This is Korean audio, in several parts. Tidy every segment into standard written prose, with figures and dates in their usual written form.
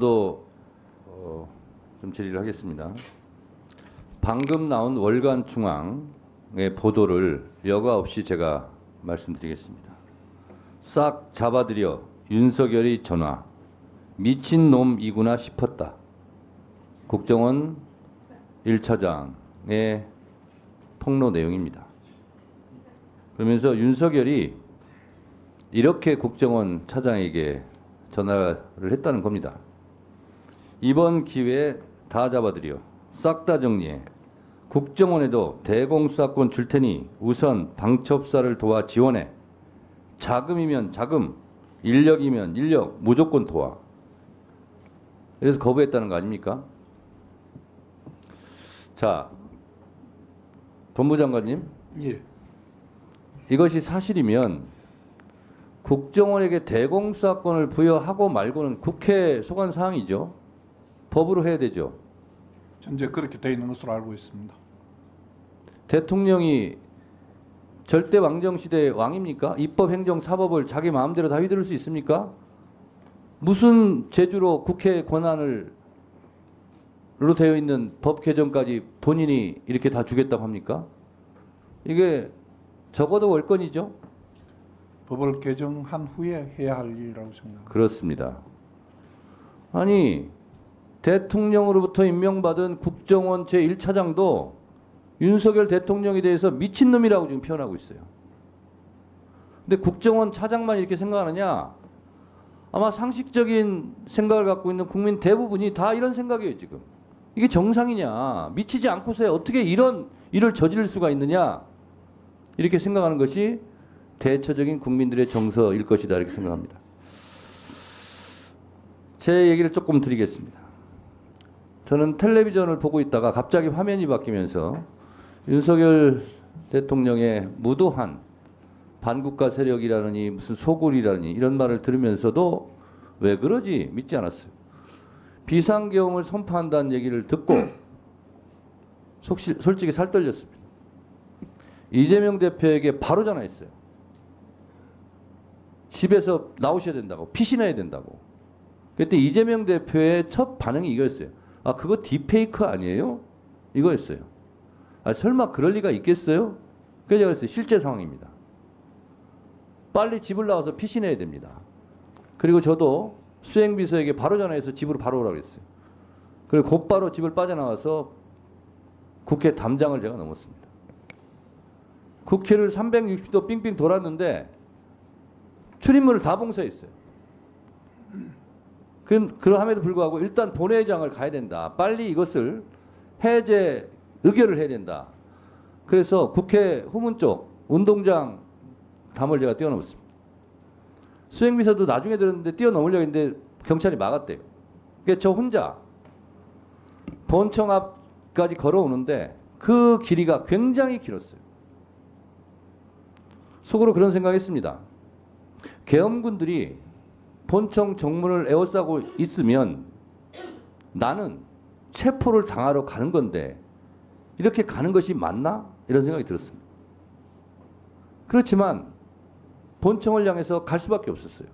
또 좀 질의를 하겠습니다. 방금 나온 월간 중앙의 보도를 여과 없이 제가 말씀드리겠습니다. 싹 잡아들여 윤석열이 전화. 미친놈이구나 싶었다. 국정원 1차장의 폭로 내용입니다. 그러면서 윤석열이 이렇게 국정원 차장에게 전화를 했다는 겁니다. 이번 기회에 다 잡아들여 싹 다 정리해 국정원에도 대공수사권 줄 테니 우선 방첩사를 도와 지원해. 자금이면 자금, 인력이면 인력 무조건 도와. 그래서 거부했다는 거 아닙니까? 자, 법무장관님. 예. 이것이 사실이면 국정원에게 대공수사권을 부여하고 말고는 국회 소관 사항이죠. 법으로 해야 되죠. 현재 그렇게 되어 있는 것으로 알고 있습니다. 대통령이 절대 왕정 시대의 왕입니까? 입법, 행정, 사법을 자기 마음대로 다 휘두를 수 있습니까? 무슨 재주로 국회 권한을 로 되어 있는 법 개정까지 본인이 이렇게 다 주겠다고 합니까? 이게 적어도 월권이죠. 법을 개정한 후에 해야 할 일이라고 생각합니다. 그렇습니다. 아니 대통령으로부터 임명받은 국정원 제1차장도 윤석열 대통령에 대해서 미친놈이라고 지금 표현하고 있어요. 근데 국정원 차장만 이렇게 생각하느냐? 아마 상식적인 생각을 갖고 있는 국민 대부분이 다 이런 생각이에요, 지금. 이게 정상이냐? 미치지 않고서 어떻게 이런 일을 저지를 수가 있느냐? 이렇게 생각하는 것이 대처적인 국민들의 정서일 것이다, 이렇게 생각합니다. 제 얘기를 조금 드리겠습니다. 저는 텔레비전을 보고 있다가 갑자기 화면이 바뀌면서 윤석열 대통령의 무도한 반국가 세력이라느니 무슨 소굴이라느니 이런 말을 들으면서도 왜 그러지 믿지 않았어요. 비상계엄을 선포한다는 얘기를 듣고 솔직히 살 떨렸습니다. 이재명 대표에게 바로 전화했어요. 집에서 나오셔야 된다고, 피신해야 된다고. 그때 이재명 대표의 첫 반응이 이거였어요. 아, 그거 딥페이크 아니에요? 이거였어요. 아, 설마 그럴 리가 있겠어요? 그래서 제가 그랬어요. 실제 상황입니다. 빨리 집을 나와서 피신해야 됩니다. 그리고 저도 수행비서에게 바로 전화해서 집으로 바로 오라고 했어요. 그리고 곧바로 집을 빠져나와서 국회 담장을 제가 넘었습니다. 국회를 360도 빙빙 돌았는데 출입문을 다 봉쇄했어요. 그럼에도 불구하고 일단 본회의장을 가야 된다. 빨리 이것을 해제 의결을 해야 된다. 그래서 국회 후문 쪽 운동장 담을 제가 뛰어넘었습니다. 수행비서도 나중에 들었는데 뛰어넘으려고 했는데 경찰이 막았대요. 그러니까 저 혼자 본청 앞까지 걸어오는데 그 길이가 굉장히 길었어요. 속으로 그런 생각했습니다. 계엄군들이 본청 정문을 에워싸고 있으면 나는 체포를 당하러 가는 건데 이렇게 가는 것이 맞나? 이런 생각이 들었습니다. 그렇지만 본청을 향해서 갈 수밖에 없었어요.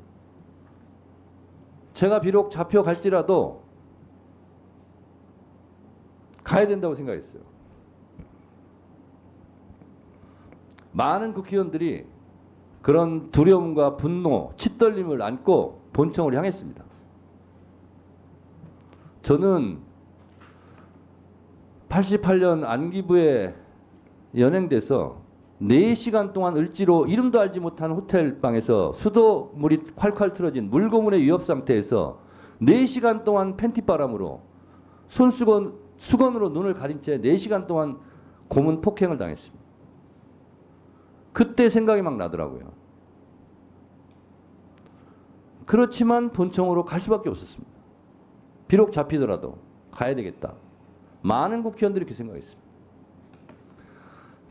제가 비록 잡혀갈지라도 가야 된다고 생각했어요. 많은 국회의원들이 그런 두려움과 분노, 치떨림을 안고 본청을 향했습니다. 저는 88년 안기부에 연행돼서 4시간 동안 을지로 이름도 알지 못한 호텔방에서 수도물이 콸콸 틀어진 물고문의 위협 상태에서 4시간 동안 팬티바람으로 수건으로 눈을 가린 채 4시간 동안 고문 폭행을 당했습니다. 그때 생각이 막 나더라고요. 그렇지만 본청으로 갈 수밖에 없었습니다. 비록 잡히더라도 가야 되겠다. 많은 국회의원들이 그렇게 생각했습니다.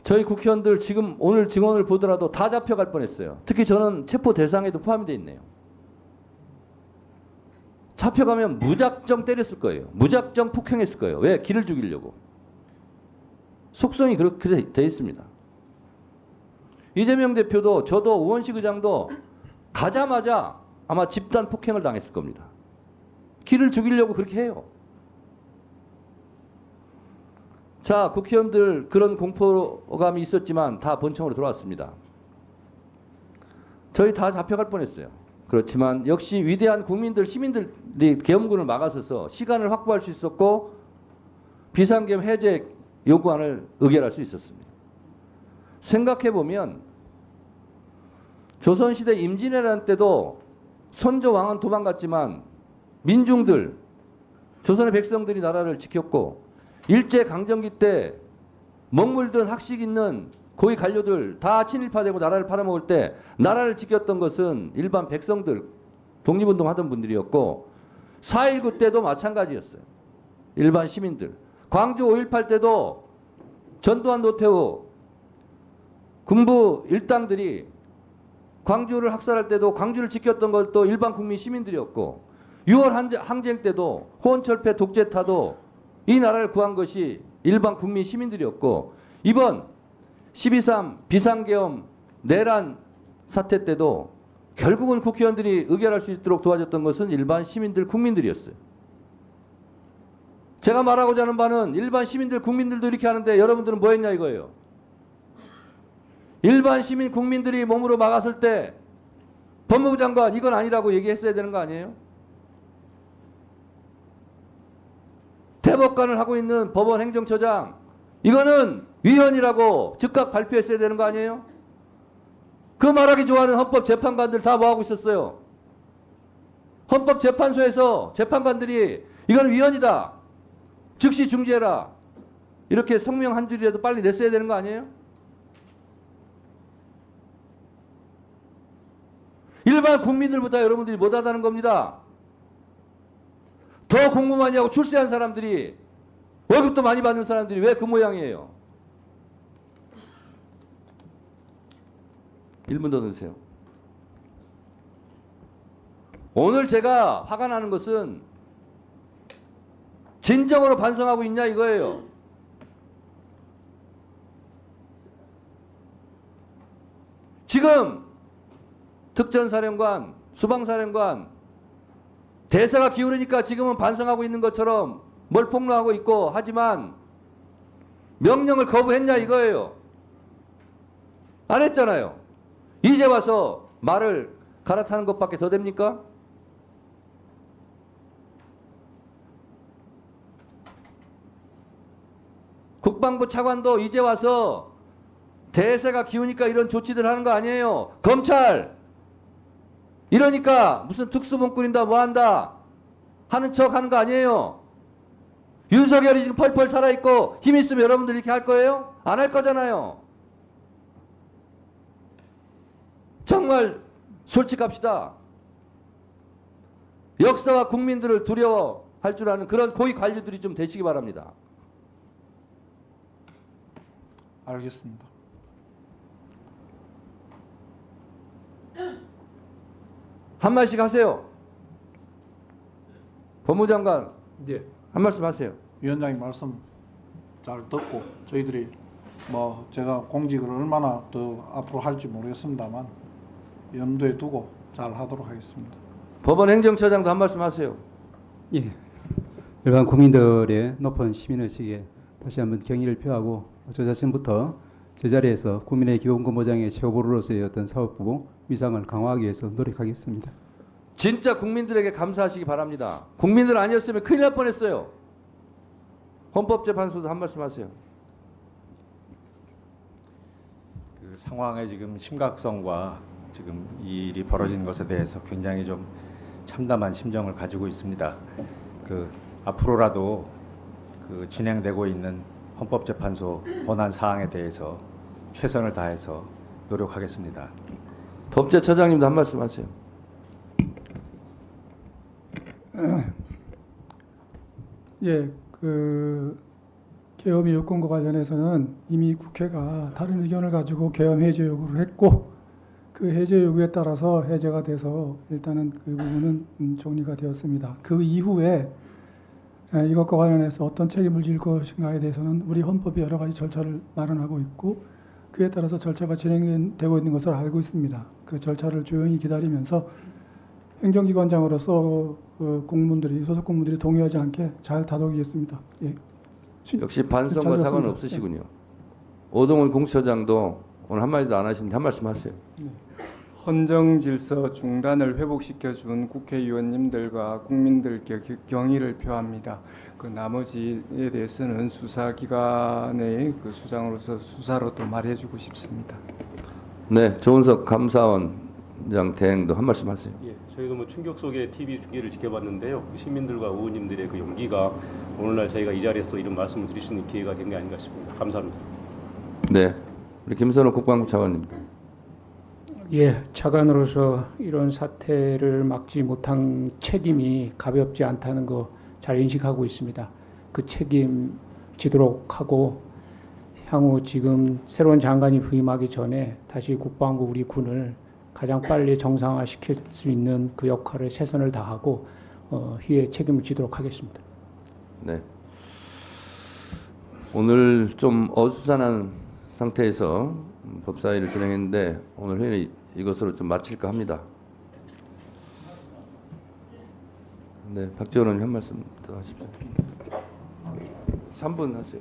저희 국회의원들 지금 오늘 증언을 보더라도 다 잡혀갈 뻔했어요. 특히 저는 체포 대상에도 포함이 되어 있네요. 잡혀가면 무작정 때렸을 거예요. 무작정 폭행했을 거예요. 왜? 기를 죽이려고. 속성이 그렇게 되어 있습니다. 이재명 대표도 저도 우원식 의장도 가자마자 아마 집단 폭행을 당했을 겁니다. 기를 죽이려고 그렇게 해요. 자, 국회의원들 그런 공포감이 있었지만 다 본청으로 돌아왔습니다. 저희 다 잡혀갈 뻔했어요. 그렇지만 역시 위대한 국민들, 시민들이 계엄군을 막아서서 시간을 확보할 수 있었고 비상계엄 해제 요구안을 의결할 수 있었습니다. 생각해보면 조선시대 임진왜란 때도 선조 왕은 도망갔지만 민중들, 조선의 백성들이 나라를 지켰고 일제강점기 때 먹물든 학식 있는 고위 관료들 다 친일파되고 나라를 팔아먹을 때 나라를 지켰던 것은 일반 백성들, 독립운동하던 분들이었고 4.19 때도 마찬가지였어요. 일반 시민들. 광주 5.18 때도 전두환, 노태우 군부 일당들이 광주를 학살할 때도 광주를 지켰던 것도 일반 국민 시민들이었고 6월 항쟁 때도 호원철폐 독재타도 이 나라를 구한 것이 일반 국민 시민들이었고 이번 12.3 비상계엄 내란 사태 때도 결국은 국회의원들이 의결할 수 있도록 도와줬던 것은 일반 시민들 국민들이었어요. 제가 말하고자 하는 바는 일반 시민들 국민들도 이렇게 하는데 여러분들은 뭐 했냐 이거예요. 일반 시민 국민들이 몸으로 막았을 때 법무부 장관 이건 아니라고 얘기했어야 되는 거 아니에요? 대법관을 하고 있는 법원 행정처장 이거는 위헌이라고 즉각 발표했어야 되는 거 아니에요? 그 말하기 좋아하는 헌법재판관들 다 뭐하고 있었어요? 헌법재판소에서 재판관들이 이건 위헌이다. 즉시 중지해라. 이렇게 성명 한 줄이라도 빨리 냈어야 되는 거 아니에요? 일반 국민들보다 여러분들이 못하다는 겁니다. 더 공부 많이 하고 출세한 사람들이 월급도 많이 받는 사람들이 왜 그 모양이에요? 1분 더 넣으세요. 오늘 제가 화가 나는 것은 진정으로 반성하고 있냐 이거예요. 지금 특전사령관, 수방사령관 대세가 기울으니까 지금은 반성하고 있는 것처럼 뭘 폭로하고 있고 하지만 명령을 거부했냐 이거예요. 안 했잖아요. 이제 와서 말을 갈아타는 것밖에 더 됩니까? 국방부 차관도 이제 와서 대세가 기우니까 이런 조치들 하는 거 아니에요. 검찰 이러니까 무슨 특수본 꾸린다 뭐한다 하는 척 하는 거 아니에요. 윤석열이 지금 펄펄 살아있고 힘 있으면 여러분들 이렇게 할 거예요? 안 할 거잖아요. 정말 솔직합시다. 역사와 국민들을 두려워할 줄 아는 그런 고위 관료들이 좀 되시기 바랍니다. 알겠습니다. 한 말씩 하세요. 법무장관 예. 한 말씀 하세요. 위원장님 말씀 잘 듣고 저희들이 뭐 제가 공직을 얼마나 더 앞으로 할지 모르겠습니다만 염두에 두고 잘 하도록 하겠습니다. 법원 행정처장도 한 말씀 하세요. 예, 일반 국민들의 높은 시민의식에 다시 한번 경의를 표하고 저 자신부터 제자리에서 국민의 기본권 보장의 최고보루로서의 어떤 사업부 위상을 강화하기 위해서 노력하겠습니다. 진짜 국민들에게 감사하시기 바랍니다. 국민들 아니었으면 큰일 날 뻔했어요. 헌법재판소도 한 말씀 하세요. 그 상황의 지금 심각성과 지금 이 일이 벌어진 것에 대해서 굉장히 좀 참담한 심정을 가지고 있습니다. 그 앞으로라도 그 진행되고 있는 헌법재판소 권한 사항에 대해서 최선을 다해서 노력하겠습니다. 법제처장님도 한 말씀 하세요. 예, 그 계엄의 요건과 관련해서는 이미 국회가 다른 의견을 가지고 계엄 해제 요구를 했고 그 해제 요구에 따라서 해제가 돼서 일단은 그 부분은 정리가 되었습니다. 그 이후에 이것과 관련해서 어떤 책임을 질 것인가에 대해서는 우리 헌법이 여러 가지 절차를 마련하고 있고 그에 따라서 절차가 진행되고 있는 것을 알고 있습니다. 그 절차를 조용히 기다리면서 행정기관장으로서 공무원들이 소속 공무원들이 동의하지 않게 잘 다독이겠습니다. 예. 역시 반성과 잘 사과는 들었습니다. 없으시군요. 오동훈 공수처장도 오늘 한마디도 안 하시는데 한 말씀 하세요. 헌정 질서 중단을 회복시켜 준 국회의원님들과 국민들께 경의를 표합니다. 그 나머지에 대해서는 수사기관의 그 수장으로서 수사로 또 말해주고 싶습니다. 네, 조은석 감사원장 대행도 한 말씀 하세요. 예, 저희도 뭐 충격 속의 TV 중계를 지켜봤는데요. 그 시민들과 의원님들의 그 용기가 오늘날 저희가 이 자리에서 이런 말씀을 드릴 수 있는 기회가 된 게 아닌가 싶습니다. 감사합니다. 네, 우리 김선호 국방부 차관님. 예, 차관으로서 이런 사태를 막지 못한 책임이 가볍지 않다는 거 잘 인식하고 있습니다. 그 책임 지도록 하고 향후 지금 새로운 장관이 부임하기 전에 다시 국방부 우리 군을 가장 빨리 정상화시킬 수 있는 그 역할을 최선을 다하고 희의 책임을 지도록 하겠습니다. 네. 오늘 좀 어수선한 상태에서 법사위를 진행했는데 오늘 회의는 이것으로 좀 마칠까 합니다. 네, 박지원 의원님 한 말씀 더 하십시오. 3분 하세요.